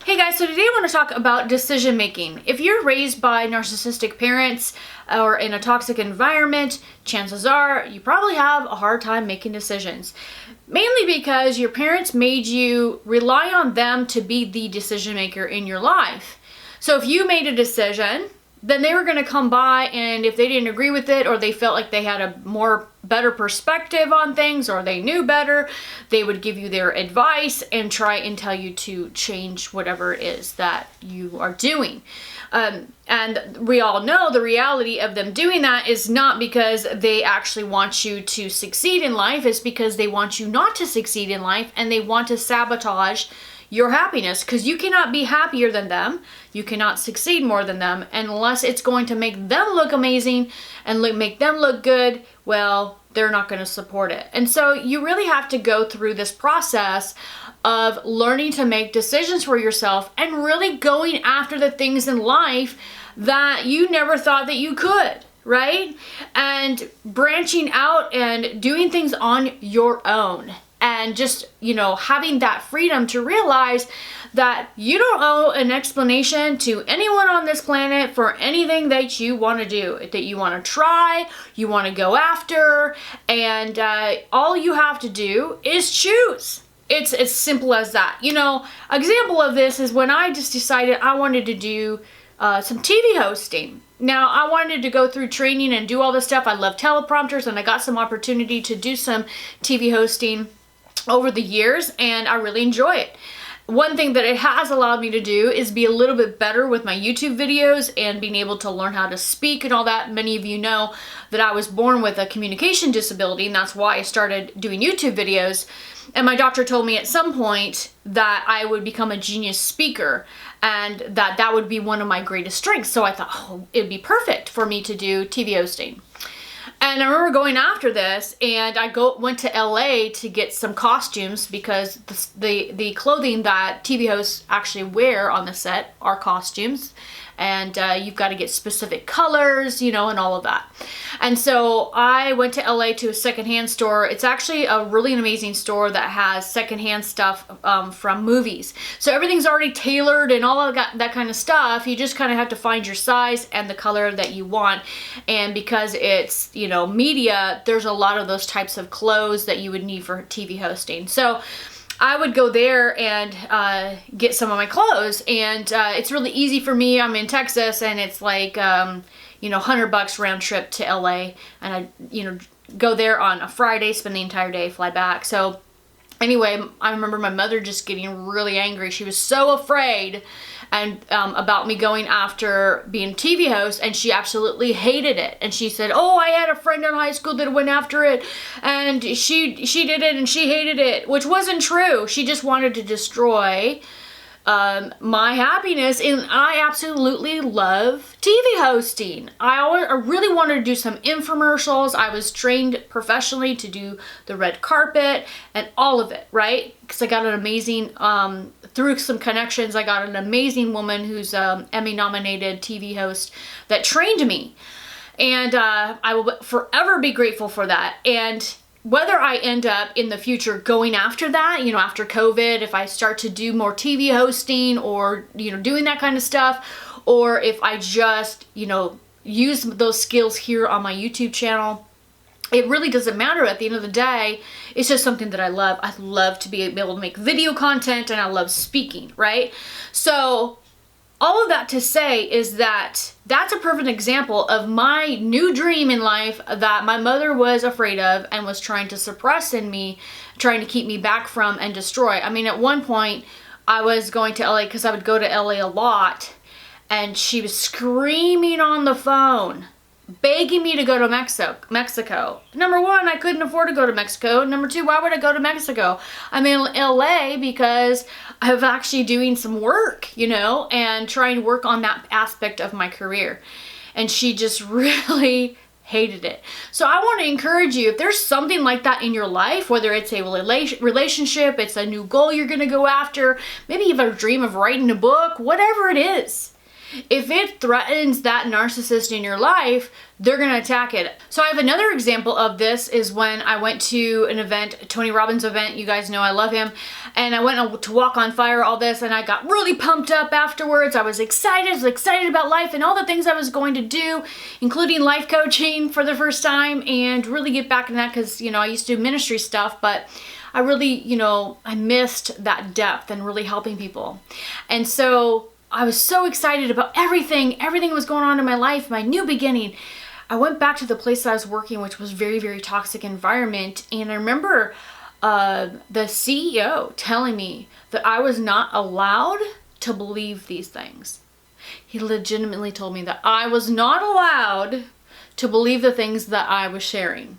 Hey guys, so today I want to talk about decision making. If you're raised by narcissistic parents or in a toxic environment, chances are you probably have a hard time making decisions. Mainly because your parents made you rely on them to be the decision maker in your life. So if you made a decision, then they were going to come by, and if they didn't agree with it, or they felt like they had a better perspective on things, or they knew better, they would give you their advice and try and tell you to change whatever it is that you are doing. And we all know the reality of them doing that is not because they actually want you to succeed in life. It's because they want you not to succeed in life, and they want to sabotage your happiness, because you cannot be happier than them. You cannot succeed more than them unless it's going to make them look amazing and make them look good. Well, they're not going to support it. And so you really have to go through this process of learning to make decisions for yourself and really going after the things in life that you never thought that you could, right? And branching out and doing things on your own. And just, having that freedom to realize that you don't owe an explanation to anyone on this planet for anything that you want to do, that you want to try, you want to go after, and all you have to do is choose. It's as simple as that. Example of this is when I just decided I wanted to do some TV hosting. Now, I wanted to go through training and do all this stuff. I love teleprompters, and I got some opportunity to do some TV hosting over the years, and I really enjoy it. One thing that it has allowed me to do is be a little bit better with my YouTube videos and being able to learn how to speak and all that. Many of you know that I was born with a communication disability, and that's why I started doing YouTube videos. And my doctor told me at some point that I would become a genius speaker, and that would be one of my greatest strengths. So I thought, it'd be perfect for me to do TV hosting. And I remember going after this, and I went to LA to get some costumes, because the clothing that TV hosts actually wear on the set are costumes. And you've got to get specific colors, and all of that. And so I went to LA to a secondhand store. It's actually a really amazing store that has secondhand stuff from movies. So everything's already tailored and all of that kind of stuff. You just kind of have to find your size and the color that you want. And because it's, media, there's a lot of those types of clothes that you would need for TV hosting. So I would go there and get some of my clothes, and it's really easy for me. I'm in Texas, and it's like $100 round trip to LA, and I go there on a Friday, spend the entire day, fly back. So anyway, I remember my mother just getting really angry. She was so afraid about me going after being a TV host, and she absolutely hated it. And she said, I had a friend in high school that went after it, and she did it, and she hated it, which wasn't true. She just wanted to destroy my happiness, and I absolutely love TV hosting. I really wanted to do some infomercials. I was trained professionally to do the red carpet and all of it, right? Because I got an amazing, through some connections, I got an amazing woman who's an Emmy-nominated TV host that trained me. And I will forever be grateful for that. And whether I end up in the future going after that, after COVID, if I start to do more TV hosting or, doing that kind of stuff, or if I just, use those skills here on my YouTube channel, it really doesn't matter. At the end of the day, it's just something that I love. I love to be able to make video content, and I love speaking, right? So all of that to say is that that's a perfect example of my new dream in life that my mother was afraid of and was trying to suppress in me, trying to keep me back from and destroy. I mean, at one point, I was going to LA because I would go to LA a lot, and she was screaming on the phone, begging me to go to Mexico. Number one, I couldn't afford to go to Mexico. Number two, why would I go to Mexico? I'm in LA because I'm actually doing some work, and trying to work on that aspect of my career. And she just really hated it. So I want to encourage you, if there's something like that in your life, whether it's a relationship, it's a new goal you're going to go after, maybe you have a dream of writing a book, whatever it is, If it threatens that narcissist in your life, they're going to attack it. So I have another example of this is when I went to an event, a Tony Robbins event. You guys know I love him. And I went to Walk on Fire, all this, and I got really pumped up afterwards. I was excited about life and all the things I was going to do, including life coaching for the first time, and really get back in that because, I used to do ministry stuff, but I really, I missed that depth and really helping people. And so I was so excited about everything was going on in my life, my new beginning. I went back to the place that I was working, which was very, very toxic environment. And I remember the CEO telling me that I was not allowed to believe these things. He legitimately told me that I was not allowed to believe the things that I was sharing.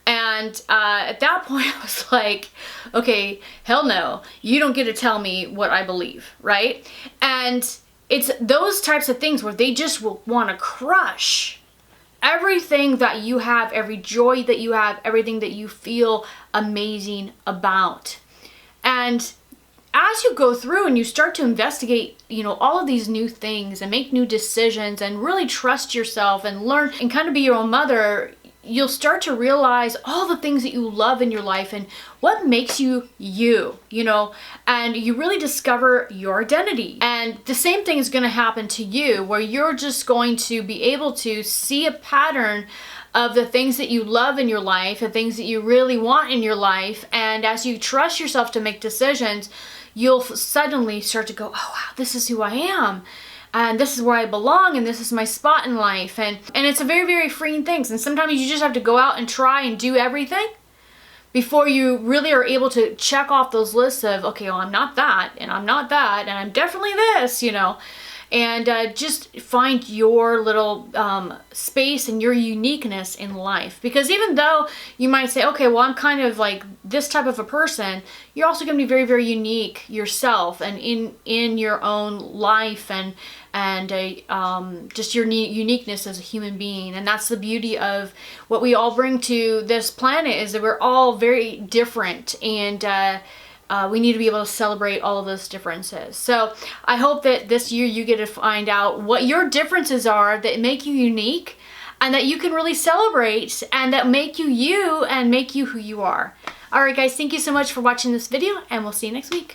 And at that point, I was like, okay, hell no, you don't get to tell me what I believe, right? And it's those types of things where they just will want to crush everything that you have, every joy that you have, everything that you feel amazing about. And as you go through and you start to investigate, all of these new things and make new decisions and really trust yourself and learn and kind of be your own mother, you'll start to realize all the things that you love in your life and what makes you you, and you really discover your identity. And the same thing is going to happen to you, where you're just going to be able to see a pattern of the things that you love in your life, the things that you really want in your life. And as you trust yourself to make decisions, you'll suddenly start to go, oh wow, this is who I am. And this is where I belong, and this is my spot in life. And it's a very, very freeing thing. And sometimes you just have to go out and try and do everything before you really are able to check off those lists of, okay, well, I'm not that, and I'm not that, and I'm definitely this, and just find your little space and your uniqueness in life. Because even though you might say, okay, well, I'm kind of like this type of a person, you're also going to be very, very unique yourself and in your own life and just your uniqueness as a human being. And that's the beauty of what we all bring to this planet, is that we're all very different, and we need to be able to celebrate all of those differences. So I hope that this year you get to find out what your differences are that make you unique, and that you can really celebrate, and that make you you and make you who you are. All right, guys, thank you so much for watching this video, and we'll see you next week.